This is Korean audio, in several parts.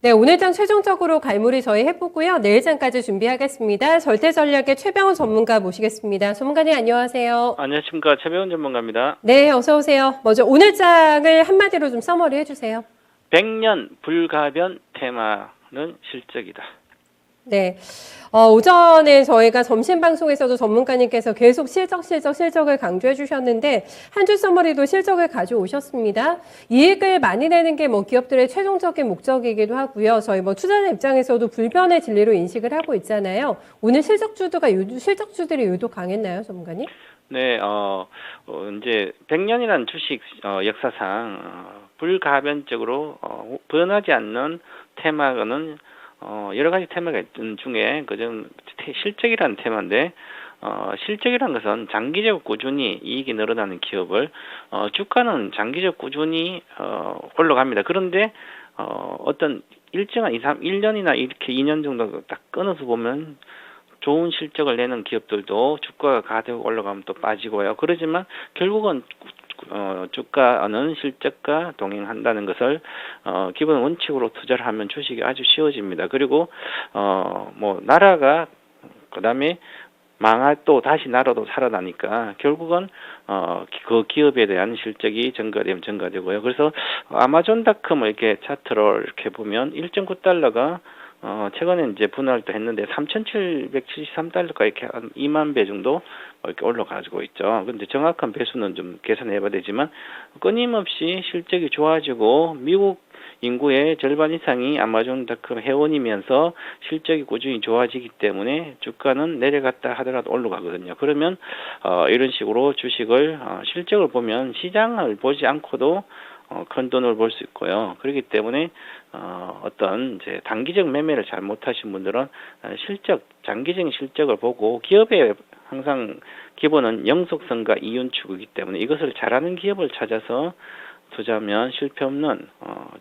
네, 오늘장 최종적으로 갈무리 저희 해보고요. 내일장까지 준비하겠습니다. 절대전략의 최병훈 전문가 모시겠습니다. 전문가님 안녕하세요. 안녕하십니까. 최배운 전문가입니다. 네, 어서 오세요. 먼저 오늘장을 한마디로 좀 서머리 해주세요. 100년 불가변 테마는 실적이다. 네, 오전에 저희가 점심 방송에서도 전문가님께서 계속 실적을 강조해 주셨는데 한 주 서머리도 실적을 가져오셨습니다. 이익을 많이 내는 게 뭐 기업들의 최종적인 목적이기도 하고요. 저희 뭐 투자자 입장에서도 불변의 진리로 인식을 하고 있잖아요. 오늘 실적주들이 유독 강했나요, 전문가님? 네, 이제 100년이라는 주식 역사상 불가변적으로 변하지 않는 테마는 여러 가지 테마가 있던 중에 그중 실적이라는 테마인데 실적이라는 것은 장기적 꾸준히 이익이 늘어나는 기업을 주가는 장기적 꾸준히 올라갑니다. 그런데 어떤 일정한 1년이나 이렇게 2년 정도 딱 끊어서 보면 좋은 실적을 내는 기업들도 주가가 가득 올라가면 또 빠지고요. 그러지만 결국은 주가는 실적과 동행한다는 것을 기본 원칙으로 투자를 하면 주식이 아주 쉬워집니다. 그리고 뭐 나라가 그다음에 또 다시 나라도 살아나니까 결국은 그 기업에 대한 실적이 증가되면 증가되고요. 그래서 아마존닷컴을 이렇게 차트로 이렇게 보면 1.9달러가 최근에 이제 분할 도 했는데 3,773달러가 이렇게 한 2만 배 정도 이렇게 올라가지고 있죠. 근데 정확한 배수는 좀 계산해봐야 되지만 끊임없이 실적이 좋아지고 미국 인구의 절반 이상이 아마존닷컴 회원이면서 실적이 꾸준히 좋아지기 때문에 주가는 내려갔다 하더라도 올라가거든요. 그러면 이런 식으로 주식을 실적을 보면 시장을 보지 않고도 큰 돈을 벌 수 있고요. 그렇기 때문에 어떤 이제 단기적 매매를 잘 못하신 분들은 장기적인 실적을 보고 기업의 항상 기본은 영속성과 이윤 추구이기 때문에 이것을 잘하는 기업을 찾아서 투자하면 실패 없는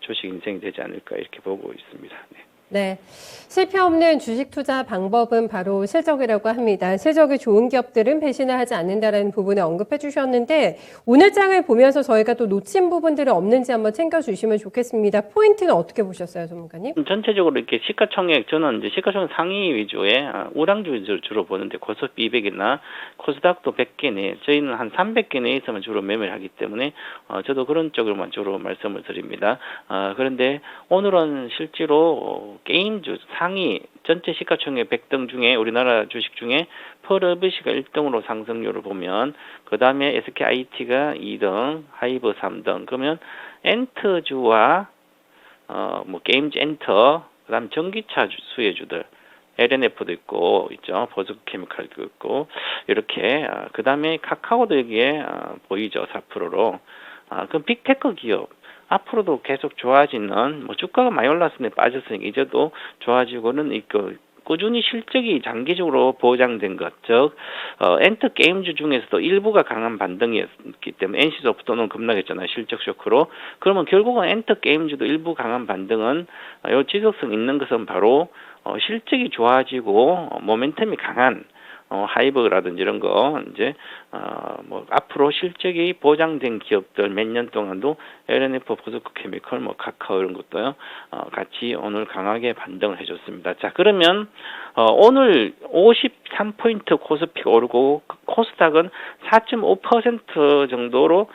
주식 인생이 되지 않을까 이렇게 보고 있습니다. 네. 네. 실패 없는 주식 투자 방법은 바로 실적이라고 합니다. 실적이 좋은 기업들은 배신을 하지 않는다라는 부분을 언급해 주셨는데 오늘 장을 보면서 저희가 또 놓친 부분들이 없는지 한번 챙겨주시면 좋겠습니다. 포인트는 어떻게 보셨어요, 전문가님? 전체적으로 이렇게 시가총액 저는 이제 시가총액 상위 위주의 우량주 위주로 주로 보는데 코스피 200이나 코스닥도 100개 내 저희는 한 300개 내에서만 주로 매매를 하기 때문에 저도 그런 쪽으로만 주로 말씀을 드립니다. 그런데 오늘은 실제로 게임주 상위 전체 시가총액 100등 중에 우리나라 주식 중에 펄어비시가 1등으로 상승률을 보면 그 다음에 SKIT가 2등, 하이브 3등 그러면 엔터주와 뭐 게임즈 엔터 그다음 전기차 수혜주들 LNF도 있죠. 버즈케미칼도 있고 이렇게 그다음에 카카오도 여기에 보이죠. 4%로 그럼 빅테크 기업 앞으로도 계속 좋아지는 뭐 주가가 많이 올랐으면 빠졌으니까 이제도 좋아지고는 있고 꾸준히 실적이 장기적으로 보장된 것, 즉 엔터 게임주 중에서도 일부가 강한 반등이었기 때문에 NC소프트는 급락했잖아요. 실적 쇼크로. 그러면 결국은 엔터 게임주도 일부 강한 반등은 요 지속성 있는 것은 바로 실적이 좋아지고 모멘텀이 강한 하이버라든지 이런 거 이제 뭐 앞으로 실적이 보장된 기업들 몇 년 동안도 LNF, 포스코케미컬, 뭐 카카오 이런 것도요 같이 오늘 강하게 반등을 해줬습니다. 자 그러면 오늘 53포인트 코스피가 오르고 코스닥은 4.5% 정도로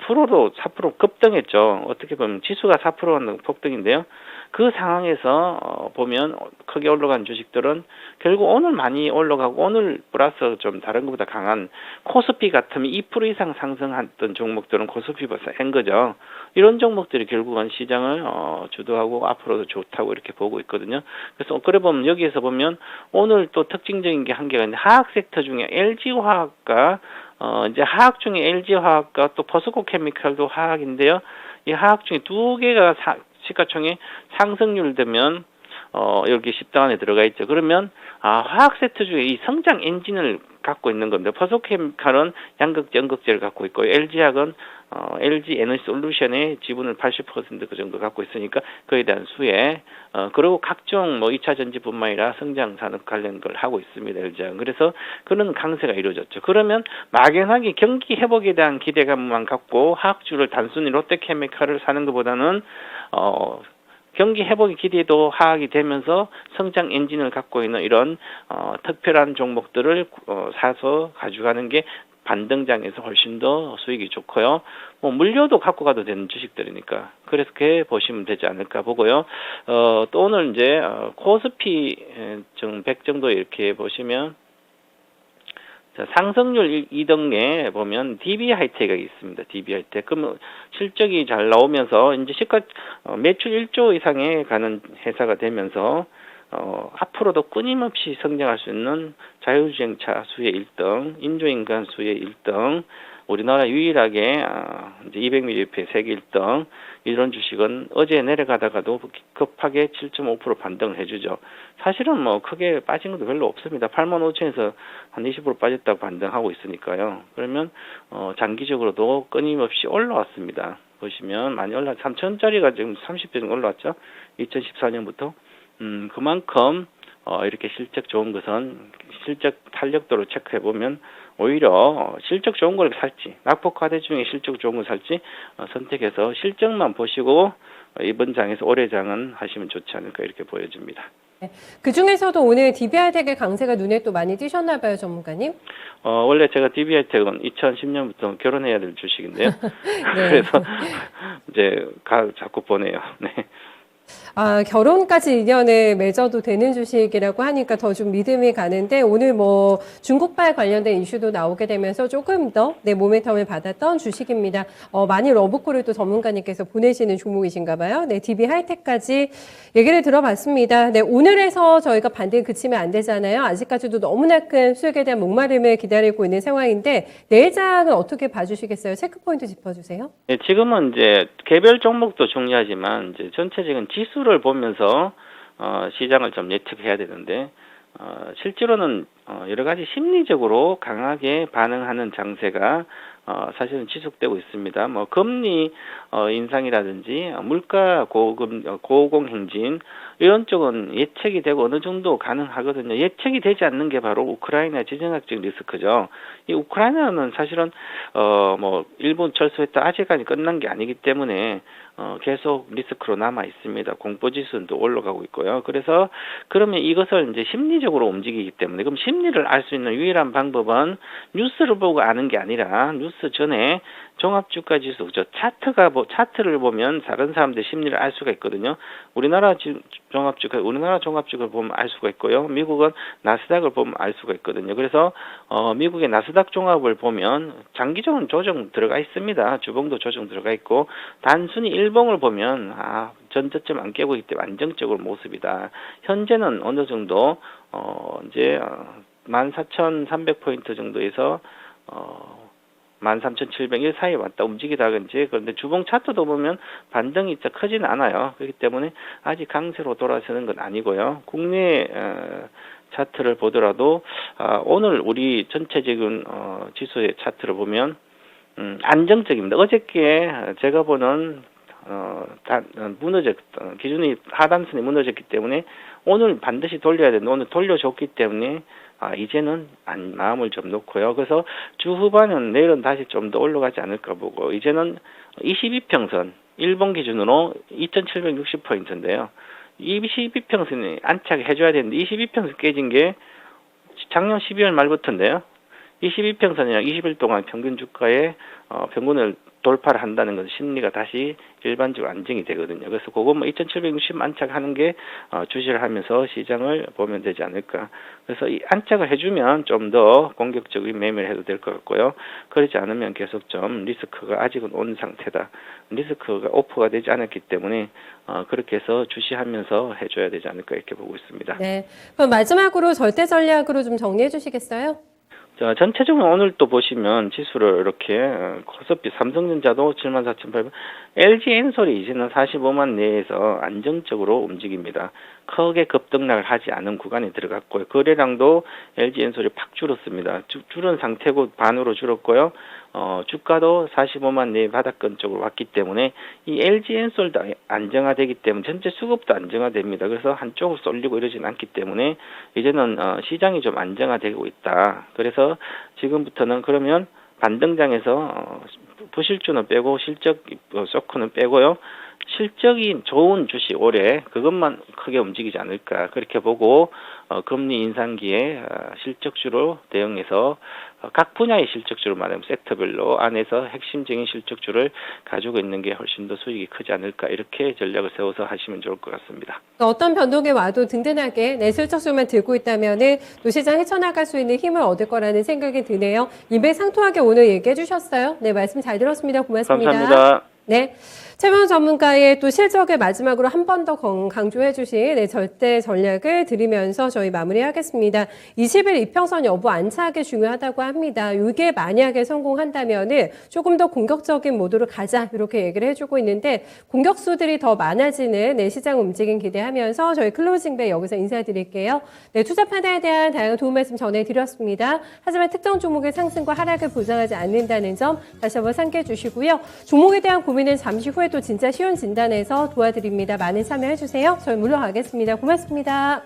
프로도 4% 급등했죠. 어떻게 보면 지수가 4%는 폭등인데요. 그 상황에서 보면 크게 올라간 주식들은 결국 오늘 많이 올라가고 오늘 플러스 좀 다른 것보다 강한 코스피 같으면 2% 이상 상승했던 종목들은 코스피보다 센 거죠. 이런 종목들이 결국은 시장을 주도하고 앞으로도 좋다고 이렇게 보고 있거든요. 그래서 그래 보면 여기에서 보면 오늘 또 특징적인 게 한 개가 있는데 하학 섹터 중에 LG화학과 이제 화학 중에 LG화학과 또 포스코케미칼도 화학인데요. 이 화학 중에 두 개가 시가총액 상승률 되면 여기 10등 안에 들어가 있죠. 그러면 화학 세트 중에 이 성장 엔진을 갖고 있는 겁니다. 포스코케미칼은 양극재, 연극재를 갖고 있고 LG화학은 LG 에너지 솔루션의 지분을 80% 그 정도 갖고 있으니까 그에 대한 수혜 그리고 각종 뭐 2차 전지뿐만 아니라 성장 산업 관련 걸 하고 있습니다. LG화학은. 그래서 그런 강세가 이루어졌죠. 그러면 막연하게 경기 회복에 대한 기대감만 갖고 화학주를 단순히 롯데케미칼을 사는 것보다는 경기 회복의 기대도 하락이 되면서 성장 엔진을 갖고 있는 이런 특별한 종목들을 사서 가져가는 게 반등장에서 훨씬 더 수익이 좋고요. 뭐 물려도 갖고 가도 되는 주식들이니까 그렇게 보시면 되지 않을까 보고요. 또 오늘 이제 코스피 100 정도 이렇게 보시면 자, 상승률 2등에 보면 DB 하이텍이 있습니다. DB 하이텍. 그러면 실적이 잘 나오면서 이제 매출 1조 이상에 가는 회사가 되면서 앞으로도 끊임없이 성장할 수 있는 자율주행차 수의 1등, 인조인간 수의 1등, 우리나라 유일하게 이제 200ml 세계 1등 이런 주식은 어제 내려가다가도 급하게 7.5% 반등을 해주죠. 사실은 뭐 크게 빠진 것도 별로 없습니다. 85,000에서 한 20% 빠졌다고 반등하고 있으니까요. 그러면 장기적으로도 끊임없이 올라왔습니다. 보시면 많이 3,000짜리가 지금 30배 정도 올라왔죠. 2014년부터. 그만큼 이렇게 실적 좋은 것은 실적 탄력도를 체크해 보면 오히려 실적 좋은 걸 살지 낙폭과대 중에 실적 좋은 걸 살지 선택해서 실적만 보시고 이번 장에서 올해 장은 하시면 좋지 않을까 이렇게 보여집니다. 그 중에서도 오늘 DB하이텍의 강세가 눈에 또 많이 띄셨나 봐요, 전문가님. 원래 제가 DB하이텍은 2010년부터 결혼해야 될 주식인데요. 네. 그래서 이제 자꾸 보내요. 네. 결혼까지 인연을 맺어도 되는 주식이라고 하니까 더 좀 믿음이 가는데 오늘 뭐 중국발 관련된 이슈도 나오게 되면서 조금 더 모멘텀을 받았던 주식입니다. 많이 러브콜을 또 전문가님께서 보내시는 종목이신가 봐요. 네, DB 하이텍까지 얘기를 들어봤습니다. 네, 오늘에서 저희가 반등 그치면 안 되잖아요. 아직까지도 너무나 큰 수익에 대한 목마름을 기다리고 있는 상황인데 내일장은 어떻게 봐주시겠어요? 체크포인트 짚어주세요. 네, 지금은 이제 개별 종목도 중요하지만 이제 전체적인 지수를 보면서 시장을 좀 예측해야 되는데 실제로는 여러 가지 심리적으로 강하게 반응하는 장세가 사실은 지속되고 있습니다. 뭐 금리 인상이라든지 물가 고공 행진 이런 쪽은 예측이 되고 어느 정도 가능하거든요. 예측이 되지 않는 게 바로 우크라이나 지정학적 리스크죠. 이 우크라이나는 사실은 뭐 일본 철수했다 아직까지 끝난 게 아니기 때문에 계속 리스크로 남아 있습니다. 공포지수도 올라가고 있고요. 그래서 그러면 이것을 이제 심리적으로 움직이기 때문에 그럼 심리를 알 수 있는 유일한 방법은 뉴스를 보고 아는 게 아니라 뉴스 전에 종합주가지수 차트를 보면 다른 사람들의 심리를 알 수가 있거든요. 우리나라 종합주가를 보면 알 수가 있고요. 미국은 나스닥을 보면 알 수가 있거든요. 그래서 미국의 나스닥 종합을 보면 장기적인 조정 들어가 있습니다. 주봉도 조정 들어가 있고 단순히 일봉을 보면 전저점 안 깨고 있기 때문에 안정적으로 모습이다. 현재는 어느 정도 이제 14,300포인트 정도에서 13,701 사이에 왔다 움직이다가 이제 그런데 주봉 차트도 보면 반등이 진짜 크지는 않아요. 그렇기 때문에 아직 강세로 돌아서는 건 아니고요. 국내 차트를 보더라도 오늘 우리 전체적인 지수의 차트를 보면 안정적입니다. 어저께 제가 보는 기준이 하단선이 무너졌기 때문에 오늘 반드시 돌려야 되는데 오늘 돌려줬기 때문에 이제는 마음을 좀 놓고요. 그래서 주 후반은 내일은 다시 좀 더 올라가지 않을까 보고 이제는 22평선 일본 기준으로 2,760포인트인데요. 22평선이 안착해줘야 되는데 22평선 깨진 게 작년 12월 말부터인데요. 22평선이랑 20일 동안 평균 주가의 평균을 돌파를 한다는 것은 심리가 다시 일반적으로 안정이 되거든요. 그래서 그것만 2,760 안착하는 게 주시를 하면서 시장을 보면 되지 않을까. 그래서 이 안착을 해주면 좀 더 공격적인 매매를 해도 될 것 같고요. 그렇지 않으면 계속 좀 리스크가 아직은 온 상태다. 리스크가 오프가 되지 않았기 때문에 그렇게 해서 주시하면서 해줘야 되지 않을까 이렇게 보고 있습니다. 네, 그럼 마지막으로 절대 전략으로 좀 정리해 주시겠어요? 자, 전체적으로 오늘 또 보시면 지수를 이렇게 코스피 삼성전자도 74,800, LG 엔솔이 이제는 45만 내에서 안정적으로 움직입니다. 크게 급등락을 하지 않은 구간에 들어갔고요. 거래량도 LG 엔솔이 팍 줄었습니다. 줄은 상태고 반으로 줄었고요. 주가도 45만 내 바닥권 쪽으로 왔기 때문에 이 LG 엔솔도 안정화되기 때문에 전체 수급도 안정화됩니다. 그래서 한쪽으로 쏠리고 이러진 않기 때문에 이제는 시장이 좀 안정화되고 있다. 그래서 지금부터는 그러면 반등장에서 부실주는 빼고 실적 쇼크는 빼고요. 실적이 좋은 주식 올해 그것만 크게 움직이지 않을까 그렇게 보고 금리 인상기에 실적주로 대응해서 각 분야의 실적주로 말하면 섹터별로 안에서 핵심적인 실적주를 가지고 있는 게 훨씬 더 수익이 크지 않을까 이렇게 전략을 세워서 하시면 좋을 것 같습니다. 어떤 변동이 와도 든든하게 내 실적수만 들고 있다면은 또 시장 헤쳐나갈 수 있는 힘을 얻을 거라는 생각이 드네요. 임백상통하게 오늘 얘기해 주셨어요. 네, 말씀 잘 들었습니다. 고맙습니다. 감사합니다. 네. 최명 전문가의 또 실적을 마지막으로 한 번 더 강조해 주신 절대 전략을 드리면서 저희 마무리하겠습니다. 20일 이평선 여부 안착이 중요하다고 합니다. 이게 만약에 성공한다면은 조금 더 공격적인 모드로 가자 이렇게 얘기를 해주고 있는데 공격수들이 더 많아지는 시장 움직임 기대하면서 저희 클로징벨 여기서 인사드릴게요. 네, 투자 판단에 대한 다양한 도움 말씀 전해드렸습니다. 하지만 특정 종목의 상승과 하락을 보장하지 않는다는 점 다시 한번 상기해 주시고요. 종목에 대한 고민은 잠시 후에 또 진짜 쉬운 진단에서 도와드립니다. 많은 참여해주세요. 저희 물러가겠습니다. 고맙습니다.